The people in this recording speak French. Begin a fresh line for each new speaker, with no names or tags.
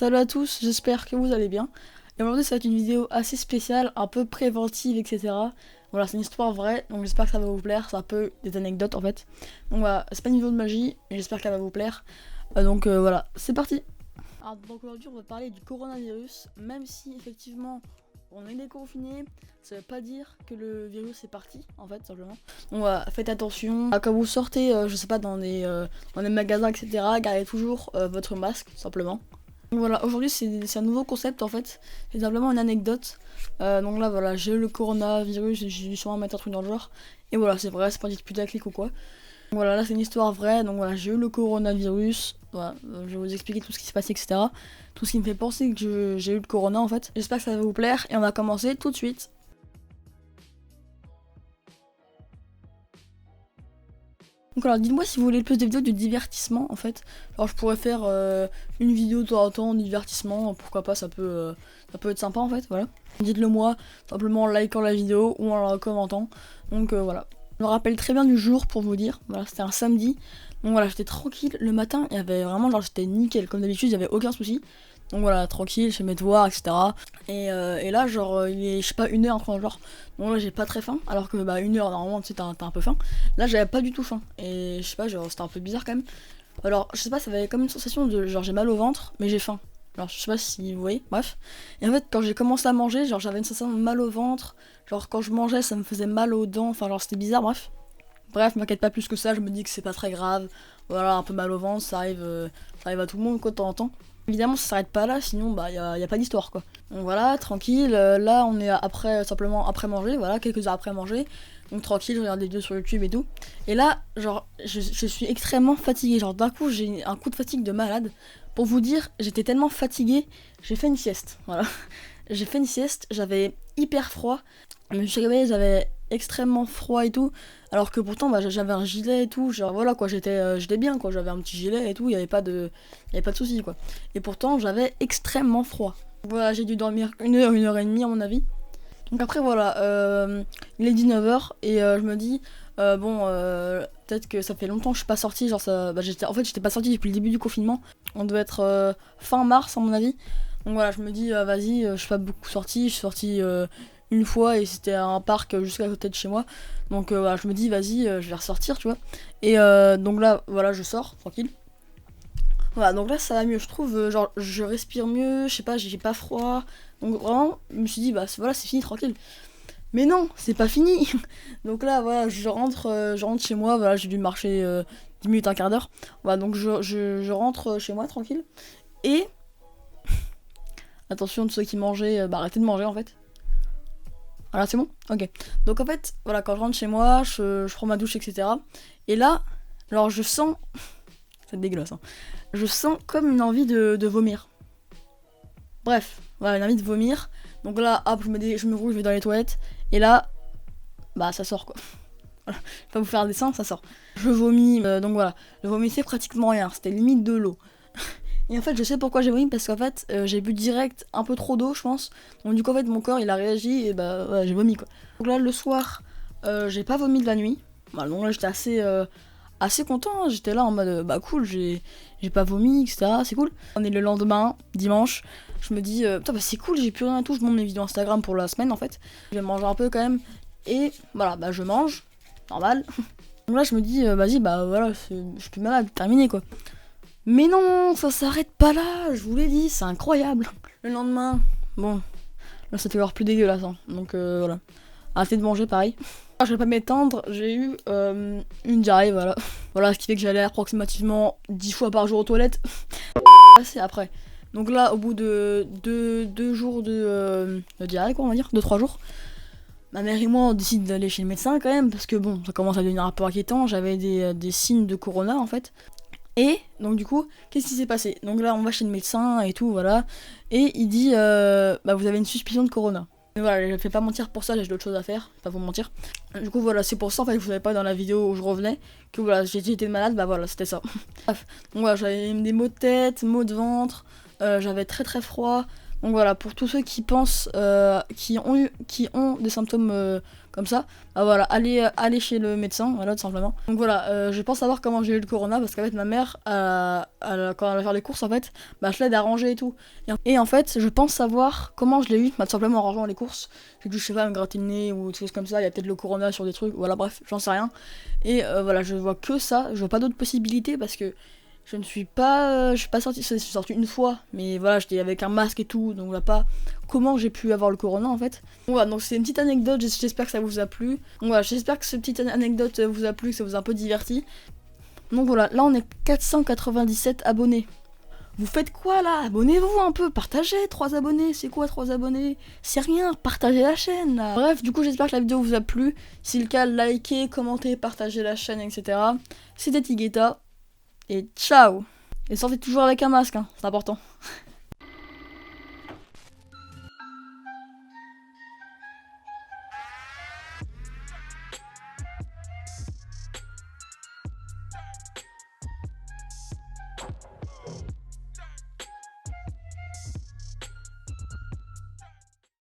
Salut à tous, j'espère que vous allez bien. Et aujourd'hui ça va être une vidéo assez spéciale, un peu préventive, etc. Voilà, c'est une histoire vraie, donc j'espère que ça va vous plaire, c'est un peu des anecdotes en fait. Donc voilà, c'est pas une vidéo de magie, mais j'espère qu'elle va vous plaire. Voilà, c'est parti. Alors donc aujourd'hui on va parler du coronavirus, même si effectivement on est déconfiné, ça veut pas dire que le virus est parti en fait simplement. Donc voilà, faites attention. Quand vous sortez, je sais pas, dans des magasins, etc., gardez toujours votre masque simplement. Donc voilà, aujourd'hui c'est un nouveau concept en fait, c'est simplement une anecdote. Donc là voilà, j'ai eu le coronavirus, j'ai dû sûrement mettre un truc dans le genre. Et voilà, c'est vrai, c'est pas dit putaclic ou quoi. Donc voilà, là c'est une histoire vraie, donc voilà, j'ai eu le coronavirus. Voilà, je vais vous expliquer tout ce qui s'est passé, etc. Tout ce qui me fait penser que j'ai eu le corona en fait. J'espère que ça va vous plaire et on va commencer tout de suite. Donc alors dites-moi si vous voulez plus de vidéos de divertissement en fait. Alors je pourrais faire une vidéo de temps en temps de divertissement, pourquoi pas, ça peut être sympa en fait, voilà. Dites-le moi, simplement en likant la vidéo ou en la commentant. Donc voilà. Je me rappelle très bien du jour pour vous dire, voilà, c'était un samedi. Donc voilà, j'étais tranquille, le matin, il y avait vraiment, genre j'étais nickel, comme d'habitude, il y avait aucun souci. Donc voilà, tranquille, je fais mes devoirs, etc. Et là, genre, il est, je sais pas, 1h, enfin, genre, bon là j'ai pas très faim, alors que bah 1h, normalement, tu sais, t'as un peu faim. Là, j'avais pas du tout faim, et je sais pas, genre, c'était un peu bizarre quand même. Alors, je sais pas, ça avait comme une sensation de, genre, j'ai mal au ventre, mais j'ai faim. Alors, je sais pas si vous voyez, bref. Et en fait, quand j'ai commencé à manger, genre, j'avais une sensation de mal au ventre. Genre, quand je mangeais, ça me faisait mal aux dents, enfin, genre, c'était bizarre, bref. Bref, m'inquiète pas plus que ça, je me dis que c'est pas très grave. Voilà, un peu mal au ventre, ça arrive à tout le monde, quoi, de temps en temps. Évidemment, ça s'arrête pas là, sinon, bah, y a pas d'histoire, quoi. Donc voilà, tranquille, là, on est après, simplement après manger, voilà, quelques heures après manger. Donc tranquille, je regarde des vidéos sur YouTube et tout. Et là, genre, je suis extrêmement fatiguée. Genre, d'un coup, j'ai un coup de fatigue de malade. Pour vous dire, j'étais tellement fatiguée, j'ai fait une sieste, voilà. J'ai fait une sieste, j'avais hyper froid. Je me suis réveillée, j'avais extrêmement froid et tout. Alors que pourtant, bah, j'avais un gilet et tout. Genre, voilà, quoi, j'étais bien, quoi. J'avais un petit gilet et tout, il y avait pas de soucis, quoi. Et pourtant, j'avais extrêmement froid. Voilà, j'ai dû dormir 1h et demie, à mon avis. Donc après, voilà, il est 19h et je me dis, peut-être que ça fait longtemps que je suis pas sortie. Genre, ça, bah, j'étais pas sortie depuis le début du confinement. On devait être fin mars, à mon avis. Donc voilà, je me dis, vas-y, je suis pas beaucoup sortie. Je suis sortie une fois et c'était à un parc juste à côté de chez moi. Donc voilà, je me dis, vas-y, je vais ressortir, tu vois. Et donc là, voilà, je sors, tranquille. Voilà, donc là ça va mieux, je trouve, genre je respire mieux, je sais pas, j'ai pas froid. Donc vraiment, je me suis dit, bah voilà, c'est fini, tranquille. Mais non, c'est pas fini. Donc là, voilà, je rentre chez moi, voilà, j'ai dû marcher 10 minutes, un quart d'heure. Voilà, donc je rentre chez moi, tranquille. Et, attention de ceux qui mangeaient, bah arrêtez de manger en fait. Voilà, c'est bon. Ok. Donc en fait, voilà, quand je rentre chez moi, je prends ma douche, etc. Et là, alors je sens... c'est dégueulasse, hein. Je sens comme une envie de vomir. Bref, voilà, une envie de vomir. Donc là, hop, je me roule, je vais dans les toilettes. Et là, bah ça sort quoi. Voilà. Je vais pas vous faire un dessin, ça sort. Je vomis, donc voilà. Je vomissais pratiquement rien, c'était limite de l'eau. Et en fait, je sais pourquoi j'ai vomi, parce qu'en fait, j'ai bu direct un peu trop d'eau, je pense. Donc du coup, en fait, mon corps, il a réagi, et bah, ouais, j'ai vomi, quoi. Donc là, le soir, j'ai pas vomi de la nuit. Voilà, donc là, j'étais assez content, hein. J'étais là en mode, bah cool, j'ai pas vomi, etc., c'est cool. On est le lendemain, dimanche, je me dis, putain, bah c'est cool, j'ai plus rien et tout, je monte mes vidéos Instagram pour la semaine, en fait. Je vais manger un peu, quand même. Et voilà, bah je mange, normal. Donc là, je me dis, vas-y, bah voilà, je suis plus malade, terminé, quoi. Mais non, ça s'arrête pas là, je vous l'ai dit, c'est incroyable. Le lendemain, bon, là c'était encore plus dégueulasse, hein. Donc voilà. Arrêtez de manger, pareil. Je vais pas m'étendre, j'ai eu une diarrhée, voilà. Voilà, ce qui fait que j'allais approximativement 10 fois par jour aux toilettes. C'est après. Donc là, au bout de 2 jours de diarrhée, quoi, on va dire, 2-3 jours, ma mère et moi on décide d'aller chez le médecin quand même, parce que bon, ça commence à devenir un peu inquiétant, j'avais des signes de corona en fait. Et donc du coup, qu'est-ce qui s'est passé? Donc là, on va chez le médecin et tout, voilà. Et il dit, bah vous avez une suspicion de corona. Mais voilà, je fais pas mentir pour ça, j'ai d'autres choses à faire, pas vous mentir. Du coup voilà, c'est pour ça en fait que vous savez pas dans la vidéo où je revenais, que voilà, j'ai été malade, bah voilà, c'était ça. Bref, donc voilà, j'avais des maux de tête, maux de ventre, j'avais très très froid. Donc voilà, pour tous ceux qui pensent, qui ont des symptômes comme ça, bah voilà, aller chez le médecin, voilà, tout simplement. Donc voilà, je pense savoir comment j'ai eu le corona, parce qu'en fait, ma mère, quand elle va faire les courses, en fait, bah je l'aide à ranger et tout. Et en fait, je pense savoir comment je l'ai eu, bah, tout simplement en rangeant les courses. J'ai dû, je sais pas, me gratter le nez ou des choses comme ça, il y a peut-être le corona sur des trucs, voilà, bref, j'en sais rien. Et voilà, je vois que ça, je vois pas d'autres possibilités, parce que je suis pas sortie, je suis sortie une fois, mais voilà, j'étais avec un masque et tout, donc on voit pas comment j'ai pu avoir le corona en fait. Donc voilà, donc c'est une petite anecdote, j'espère que ça vous a plu. Donc voilà, j'espère que cette petite anecdote vous a plu, que ça vous a un peu diverti. Donc voilà, là on est 497 abonnés. Vous faites quoi là? Abonnez-vous un peu, partagez, 3 abonnés, c'est quoi 3 abonnés? C'est rien, partagez la chaîne là. Bref, du coup j'espère que la vidéo vous a plu. Si c'est le cas, likez, commentez, partagez la chaîne, etc. C'était Tigeta. Et ciao! Et sortez toujours avec un masque, hein, c'est important.